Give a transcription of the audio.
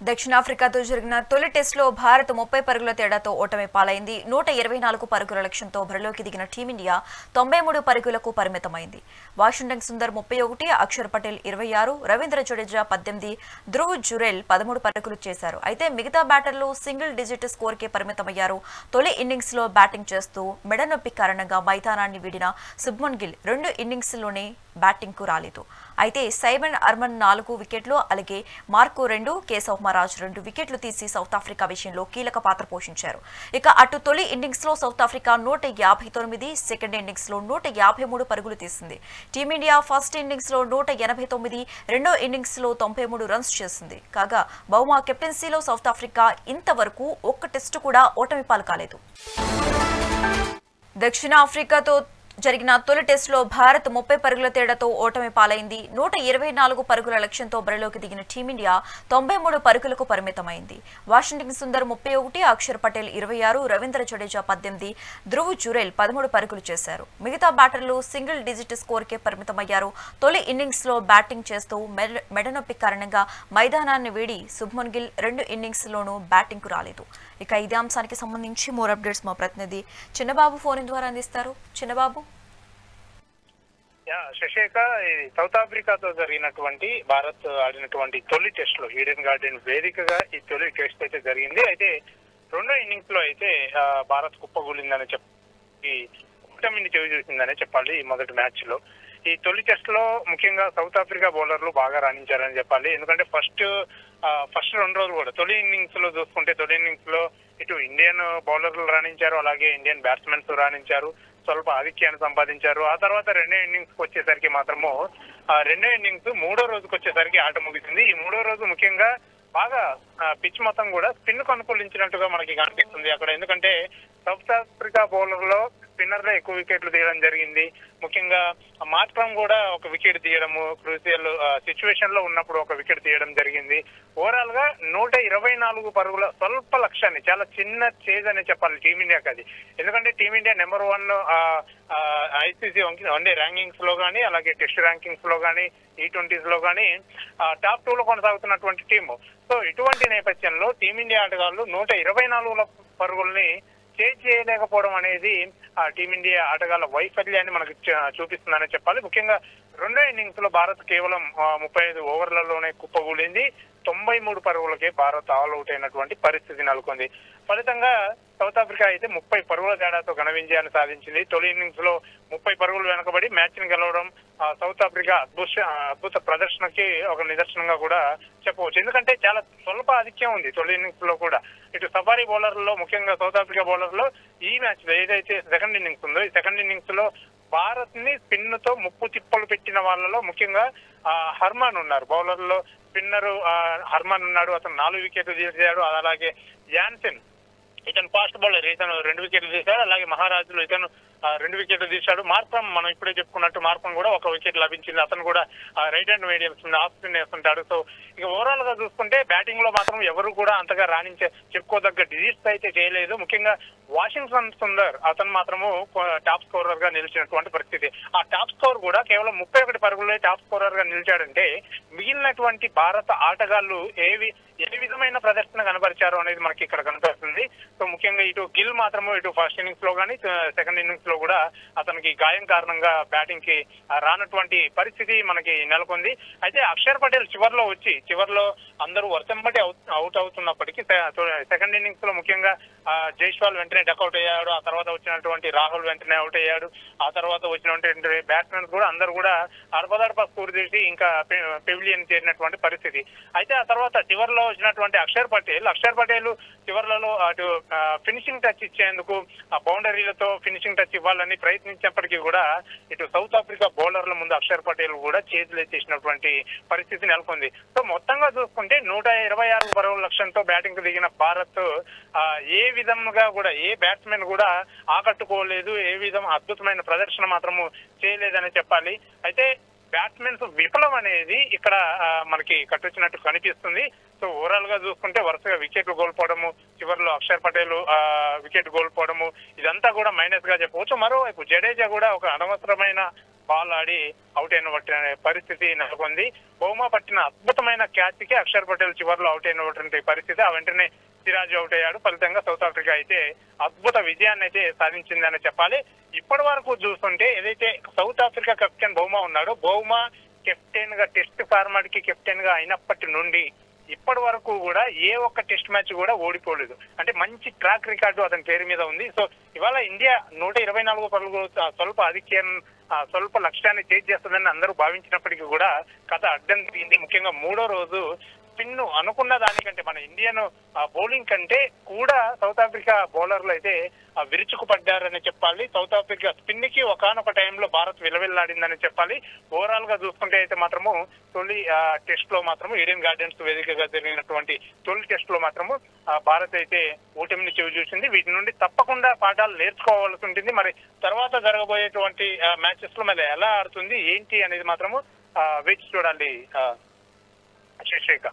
దక్షిణాఫ్రికాతో జరిగిన తొలి టెస్టులో భారత్ 30 పరుగుల తేడాతో ఓటమి పాలైంది. 124 పరుగుల లక్ష్యంతో బరిలోకి దిగిన టీమిండియా 93 పరుగులకు పరిమితమైంది. వాషింగ్టన్ సుందర్ 31, అక్షర్ పటేల్ 26, రవీంద్ర జడేజా 18, ధ్రువ్ జురెల్ 13 పరుగులు చేశారు. అయితే మిగతా బ్యాటర్లు సింగిల్ డిజిట్ స్కోర్కే పరిమితమయ్యారు. తొలి ఇన్నింగ్స్ లో బ్యాటింగ్ చేస్తూ మెడనొప్పి కారణంగా మైదానాన్ని వీడిన శుభ్మన్ గిల్ 2 ఇన్నింగ్స్లోనే బ్యాటింగ్ కు రాలేదు. అయితే సైమన్ అర్మన్ 4 వికెట్లు, అలాగే మార్కో 2, కేశవ్ మహారాజ్ 2 వికెట్లు తీసి సౌత్ ఆఫ్రికా విషయంలో కీలక పాత్ర పోషించారు. ఇక అటు తొలి ఇన్నింగ్స్ లో సౌత్ ఆఫ్రికా 159, సెకండ్ ఇన్నింగ్స్ లో 153 పరుగులు తీసింది. టీమిండియా ఫస్ట్ ఇన్నింగ్స్ లో 189, రెండో ఇన్నింగ్స్ లో 93 రన్స్ చేసింది. కాగా బౌమా కెప్టెన్సీలో సౌత్ ఆఫ్రికా ఇంతవరకు ఒక్క టెస్టు కూడా ఓటమి పాలు కాలేదు. దక్షిణాఫ్రికాతో జరిగిన తొలి టెస్టులో భారత్ 30 పరుగుల తేడాతో ఓటమి పాలైంది. 124 పరుగుల లక్ష్యంతో బరిలోకి దిగిన టీమిండియా 93 పరుగులకు పరిమితమైంది. వాషింగ్టన్ సుందర్ 31, అక్షర్ పటేల్ 26, రవీంద్ర జడేజా 18, ధ్రువ్ జురెల్ 13 పరుగులు చేశారు. మిగతా బ్యాటర్లు సింగిల్ డిజిట్ స్కోర్కే పరిమితమయ్యారు. తొలి ఇన్నింగ్స్ లో బ్యాటింగ్ చేస్తూ మెడనొప్పి కారణంగా మైదానాన్ని వీడి శుభ్మన్ గిల్ 2 ఇన్నింగ్స్ లోనూ బ్యాటింగ్ కు రాలేదు. ఇక ఇదే అంశానికి సంబంధించి మోర్ అప్డేట్స్ మా ప్రతినిధి చిన్నబాబు ఫోన్ ద్వారా అందిస్తారు. చిన్నబాబు. శశేఖ, సౌత్ ఆఫ్రికాతో జరిగినటువంటి భారత్ ఆడినటువంటి తొలి టెస్ట్ లో ఈడెన్ గార్డెన్ వేదికగా ఈ తొలి టెస్ట్ అయితే జరిగింది. అయితే రెండో ఇన్నింగ్స్ లో అయితే భారత్ కుప్పగూలిందని చెప్పి ఓటమిని చెవి చూసిందనే చెప్పాలి. ఈ మొదటి మ్యాచ్ లో ఈ తొలి టెస్ట్ లో ముఖ్యంగా సౌత్ ఆఫ్రికా బౌలర్లు బాగా రాణించారని చెప్పాలి. ఎందుకంటే ఫస్ట్ 2 రోజులు కూడా తొలి ఇన్నింగ్స్ లో చూసుకుంటే తొలి ఇన్నింగ్స్ లో ఇటు ఇండియన్ బౌలర్లు రాణించారు, అలాగే ఇండియన్ బ్యాట్స్మెన్స్ రాణించారు, స్వల్ప ఆధిక్యాన్ని సంపాదించారు. ఆ తర్వాత రెండో ఇన్నింగ్స్ వచ్చేసరికి మాత్రము రెండో ఇన్నింగ్స్ మూడో రోజుకి వచ్చేసరికి ఆట ముగిసింది. ఈ మూడో రోజు ముఖ్యంగా బాగా పిచ్ మొత్తం కూడా స్పిన్ కు అనుకూలించినట్టుగా మనకి కనిపిస్తుంది అక్కడ. ఎందుకంటే సౌత్ ఆఫ్రికా బౌలర్ లో స్పిన్నర్ లో ఎక్కువ వికెట్లు తీయడం జరిగింది. ముఖ్యంగా మాత్రం కూడా ఒక వికెట్ తీయడము, క్రూసియల్ సిచ్యువేషన్ లో ఉన్నప్పుడు ఒక వికెట్ తీయడం జరిగింది. ఓవరాల్ గా 124 పరుగుల స్వల్ప లక్ష్యాన్ని, చాలా చిన్న చేజ్ అనే చెప్పాలి టీమిండియాకి అది. ఎందుకంటే team India number 1 ICC one day rankings లో కానీ, అలాగే టెస్ట్ ర్యాంకింగ్స్ లో కానీ, T20s లో కానీ టాప్ 2 లో కొనసాగుతున్నటువంటి టీము. సో ఇటువంటి నేపథ్యంలో టీమిండియా ఆటగాళ్లు 124 పరుగుల్ని చేజ్ చేయలేకపోవడం అనేది టీమిండియా ఆటగాళ్ల వైఫల్యాన్ని మనకు చూపిస్తుందనే చెప్పాలి. ముఖ్యంగా రెండో ఇన్నింగ్స్ లో భారత్ కేవలం 35 ఓవర్లలోనే కుప్పగూలింది. 93 పరుగులకే భారత్ ఆల్అౌట్ అయినటువంటి పరిస్థితి నెలకొంది. ఫలితంగా సౌత్ ఆఫ్రికా అయితే 30 పరుగుల తేడాతో ఘన విజయాన్ని సాధించింది. తొలి ఇన్నింగ్స్ లో 30 పరుగులు వెనకబడి మ్యాచ్ ని గెలవడం సౌత్ ఆఫ్రికా అద్భుత ప్రదర్శనకి ఒక నిదర్శనంగా కూడా చెప్పవచ్చు. ఎందుకంటే చాలా స్వల్ప ఆధిక్యం ఉంది తొలి ఇన్నింగ్స్ లో కూడా. ఇటు సఫారీ బౌలర్లలో ముఖ్యంగా సౌత్ ఆఫ్రికా బౌలర్ లో ఈ మ్యాచ్ లో ఏదైతే సెకండ్ ఇన్నింగ్స్ ఉందో, ఈ సెకండ్ ఇన్నింగ్స్ లో భారత్ ని స్పిన్ తో ముప్పు తిప్పలు పెట్టిన వాళ్ళలో ముఖ్యంగా హర్మన్ ఉన్నారు. బౌలర్ లో స్పిన్నర్ హర్మన్ ఉన్నాడు, అతను 4 వికెట్లు తీసాడు. అలాగే యాన్సెన్, ఇతను ఫాస్ట్ బౌలర్, ఇతను 2 వికెట్లు తీశాడు. అలాగే మహారాజులు, ఇతను 2 వికెట్లు తీశాడు. మార్క్రమ్, మనం ఇప్పుడే చెప్పుకున్నట్టు మార్క్రమ్ కూడా 1 వికెట్ లభించింది. అతను కూడా right hand medium off spin వేస్తుంటాడు. సో ఇక ఓవరాల్ గా చూసుకుంటే బ్యాటింగ్ లో మాత్రం ఎవరు కూడా అంతగా చెప్పుకోదగ్గ డిజిట్స్ అయితే చేయలేదు. ముఖ్యంగా వాషింగ్టన్ సుందర్, అతను మాత్రము టాప్ స్కోరర్ గా నిలిచినటువంటి పరిస్థితి. ఆ టాప్ స్కోర్ కూడా కేవలం 31 పరుగులే టాప్ స్కోరర్ గా నిలిచాడంటే మిగిలినటువంటి భారత ఆటగాళ్లు ఏ విధమైన ప్రదర్శన కనబరిచారు అనేది మనకి ఇక్కడ కనపడుతుంది. సో ముఖ్యంగా ఇటు గిల్ మాత్రము ఇటు ఫస్ట్ ఇన్నింగ్స్ లో కానీ సెకండ్ ఇన్నింగ్స్ లో కూడా అతనికి గాయం కారణంగా బ్యాటింగ్ కి రానటువంటి పరిస్థితి మనకి నెలకొంది. అయితే అక్షర్ పటేల్ చివర్లో అందరూ వర్షంబట్టి అవుట్ అవుతున్నప్పటికీ సెకండ్ ఇన్నింగ్స్ లో ముఖ్యంగా జైస్వాల్ వెంటనే డక్అవుట్ అయ్యాడు. ఆ తర్వాత వచ్చినటువంటి రాహుల్ వెంటనే అవుట్ అయ్యాడు. ఆ తర్వాత వచ్చినటువంటి బ్యాట్స్మెన్స్ కూడా అందరూ కూడా అడపదడప స్కోర్ చేసి ఇంకా పెవిలియన్ చేరినటువంటి పరిస్థితి. అయితే ఆ తర్వాత చివర్లో వచ్చినటువంటి అక్షర్ పటేల్ చివర్లలో అటు ఫినిషింగ్ టచ్ ఇచ్చేందుకు ఆ బౌండరీలతో ఫినిషింగ్ టచ్ ఇవ్వాలని ప్రయత్నించినప్పటికీ కూడా ఇటు సౌత్ ఆఫ్రికా బౌలర్ల ముందు అక్షర్ పటేల్ కూడా చేతులెత్తేసినటువంటి పరిస్థితి నెలకొంది. సో మొత్తంగా చూసుకుంటే 126 పరుగుల లక్ష్యంతో బ్యాటింగ్ కు దిగిన భారత్ ఏ విధంగా కూడా ఏ బ్యాట్స్మెన్ కూడా ఆకట్టుకోలేదు, ఏ విధం అద్భుతమైన ప్రదర్శన మాత్రము చేయలేదని చెప్పాలి. అయితే బ్యాట్స్మెన్స్ విఫలం అనేది ఇక్కడ మనకి కట్టొచ్చినట్టు కనిపిస్తుంది. సో ఓవరాల్ గా చూసుకుంటే వరుసగా వికెట్లు కోల్పోవడము, చివరిలో అక్షర్ పటేల్ వికెట్ కోల్పోవడము, ఇదంతా కూడా మైనస్ గా చెప్పవచ్చు. మరోవైపు జడేజా కూడా ఒక అనవసరమైన బాల్ ఆడి అవుట్ అయిన పరిస్థితి నెలకొంది. బౌమా పట్టిన అద్భుతమైన క్యాచ్ కి అక్షర్ పటేల్ చివరిలో అవుట్ అయినటువంటి పరిస్థితి. ఆ వెంటనే సిరాజ్ అవుట్ అయ్యాడు. ఫలితంగా సౌత్ ఆఫ్రికా అయితే అద్భుత విజయాన్ని అయితే సాధించిందని చెప్పాలి. ఇప్పటి వరకు చూస్తుంటే ఏదైతే సౌత్ ఆఫ్రికా కెప్టెన్ బౌమా ఉన్నాడో, బౌమా కెప్టెన్ గా టెస్ట్ ఫార్మాట్ కి కెప్టెన్ గా అయినప్పటి నుండి ఇప్పటి వరకు కూడా ఏ ఒక్క టెస్ట్ మ్యాచ్ కూడా ఓడిపోలేదు. అంటే మంచి ట్రాక్ రికార్డు అతని పేరు మీద ఉంది. సో ఇవాళ ఇండియా 124 పరుగులు స్వల్ప లక్ష్యాన్ని చేజ్ చేస్తుందని అందరూ భావించినప్పటికీ కూడా కథ అడ్డం తిరిగింది. ముఖ్యంగా మూడో రోజు స్పిన్ అనుకున్న దానికంటే మన ఇండియన్ బౌలింగ్ కంటే కూడా సౌత్ ఆఫ్రికా బౌలర్లు అయితే విరుచుకుపడ్డారని చెప్పాలి. సౌత్ ఆఫ్రికా స్పిన్ కి ఒకనొక టైంలో భారత్ విలవిల్లాడిందని చెప్పాలి. ఓవరాల్ గా చూసుకుంటే అయితే మాత్రము తొలి టెస్ట్ లో మాత్రము ఈడెన్ గార్డెన్స్ వేదికగా జరిగినటువంటి తొలి టెస్ట్ లో మాత్రము భారత్ అయితే ఓటమిని చెవి చూసింది. వీటి నుండి తప్పకుండా పాఠాలు నేర్చుకోవాల్సి ఉంటుంది. మరి తర్వాత జరగబోయేటువంటి మ్యాచెస్ లో మరి ఎలా ఆడుతుంది ఏంటి అనేది మాత్రము వేచి చూడాలి శశిరేఖ.